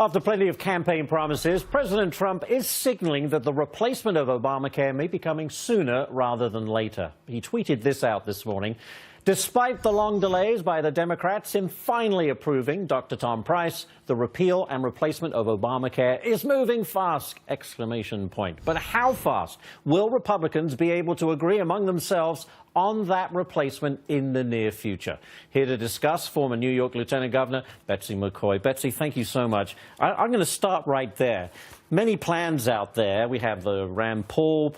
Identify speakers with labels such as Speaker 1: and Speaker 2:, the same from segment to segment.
Speaker 1: After plenty of campaign promises, President Trump is signaling that the replacement of Obamacare may be coming sooner rather than later. He tweeted this out this morning. Despite the long delays by the Democrats in finally approving Dr. Tom Price, the repeal and replacement of Obamacare is moving fast! Exclamation point. But how fast will Republicans be able to agree among themselves on that replacement in the near future? Here to discuss, former New York Lieutenant Governor Betsy McCaughey. Betsy, thank you so much. I'm going to start right there. Many plans out there. We have the Rand Paul,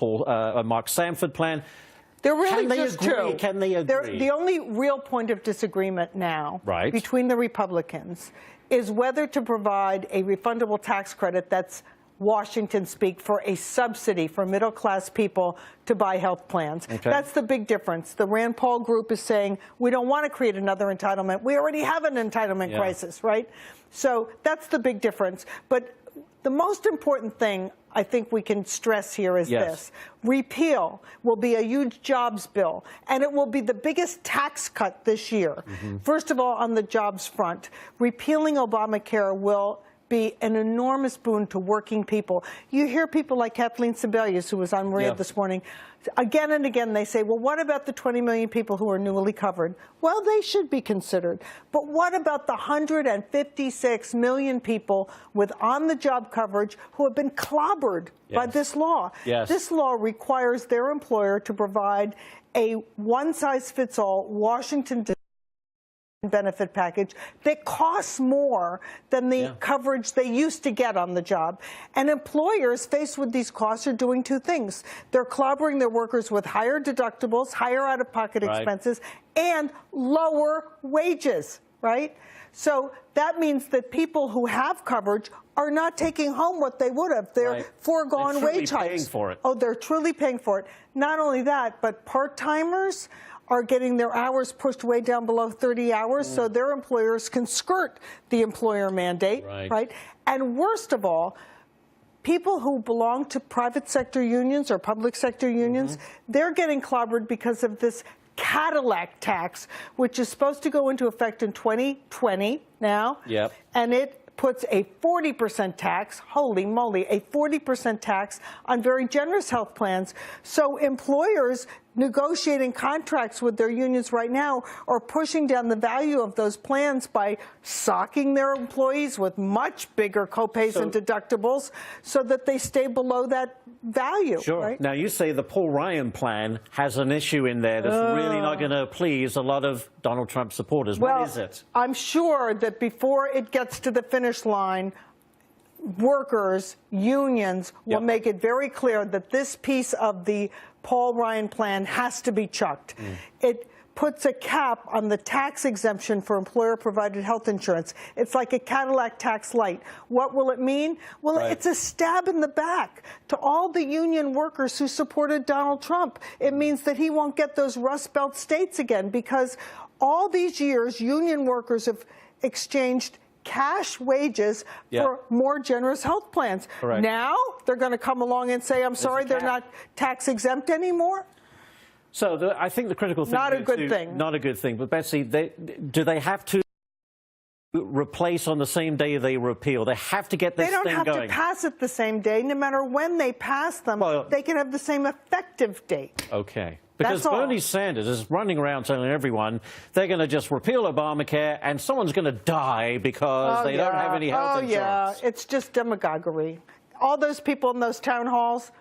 Speaker 1: Mark Sanford plan.
Speaker 2: They're really just two.
Speaker 1: Can they agree?
Speaker 2: The only real point of disagreement now between the Republicans is whether to provide a refundable tax credit that's Washington speak for a subsidy for middle-class people to buy health plans. Okay. That's the big difference. The Rand Paul group is saying we don't want to create another entitlement. We already have an entitlement crisis, right? So that's the big difference. But the most important thing I think we can stress here is this. Repeal will be a huge jobs bill, and it will be the biggest tax cut this year. First of all, on the jobs front, repealing Obamacare will be an enormous boon to working people. You hear people like Kathleen Sebelius, who was on Maria this morning, again and again they say, well, what about the 20 million people who are newly covered? Well, they should be considered. But what about the 156 million people with on-the-job coverage who have been clobbered by this law? This law requires their employer to provide a one-size-fits-all Washington benefit package that costs more than the coverage they used to get on the job. And employers faced with these costs are doing two things. They're clobbering their workers with higher deductibles, higher out-of-pocket expenses, and lower wages, right? So that means that people who have coverage are not taking home what they would have. They're foregone wage hikes.
Speaker 1: Paying for it.
Speaker 2: Oh, they're truly paying for it. Not only that, but part-timers are getting their hours pushed way down below 30 hours so their employers can skirt the employer mandate, right? And worst of all, people who belong to private sector unions or public sector unions, they're getting clobbered because of this Cadillac tax, which is supposed to go into effect in 2020 now. And it puts a 40% tax, holy moly, a 40% tax on very generous health plans. So employers negotiating contracts with their unions right now are pushing down the value of those plans by socking their employees with much bigger copays and deductibles so that they stay below that value. Right?
Speaker 1: Now, you say the Paul Ryan plan has an issue in there that's really not going to please a lot of Donald Trump supporters.
Speaker 2: Well,
Speaker 1: what is it?
Speaker 2: I'm sure that before it gets to the finish line, workers, unions will make it very clear that this piece of the Paul Ryan plan has to be chucked. It puts a cap on the tax exemption for employer-provided health insurance. It's like a Cadillac tax light. What will it mean? Well, it's a stab in the back to all the union workers who supported Donald Trump. It means that he won't get those Rust Belt states again because all these years, union workers have exchanged cash wages for more generous health plans. Now they're going to come along and say, I'm sorry, they're not tax exempt anymore?
Speaker 1: So I think the critical thing...
Speaker 2: Not a good thing.
Speaker 1: Not a good thing. But Betsy, do they have to replace on the same day they repeal? They have to get this thing going.
Speaker 2: They don't have to pass it the same day. No matter when they pass them, they can have the same effective date.
Speaker 1: Okay. Because Bernie Sanders is running around telling everyone they're going to just repeal Obamacare and someone's going to die because they don't have any health insurance.
Speaker 2: It's just demagoguery. All those people in those town halls,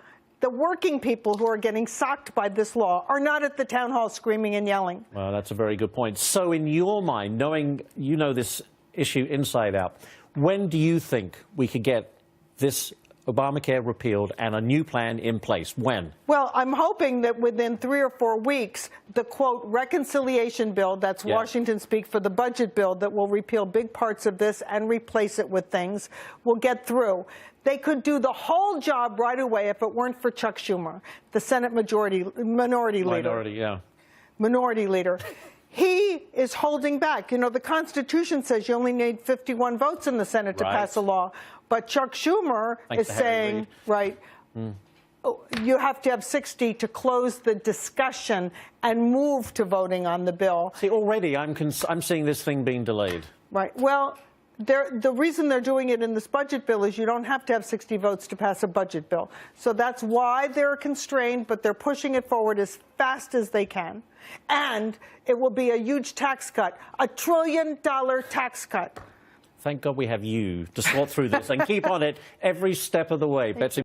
Speaker 2: the working people who are getting socked by this law are not at the town hall screaming and yelling.
Speaker 1: Well, that's a very good point. So in your mind, knowing you know this issue inside out, when do you think we could get this Obamacare repealed and a new plan in place? When?
Speaker 2: Well, I'm hoping that within 3 or 4 weeks, the, quote, reconciliation bill, that's Washington speak for the budget bill that will repeal big parts of this and replace it with things, will get through. They could do the whole job right away if it weren't for Chuck Schumer, the Senate minority leader. Minority leader. He is holding back. You know, the Constitution says you only need 51 votes in the Senate to pass a law. But Chuck Schumer is saying, you have to have 60 to close the discussion and move to voting on the bill.
Speaker 1: See, already I'm seeing this thing being delayed.
Speaker 2: Right. Well, The reason they're doing it in this budget bill is you don't have to have 60 votes to pass a budget bill. So that's why they're constrained, but they're pushing it forward as fast as they can. And it will be a huge tax cut, $1 trillion tax cut.
Speaker 1: Thank God we have you to sort through this and keep on it every step of the way. Betsy.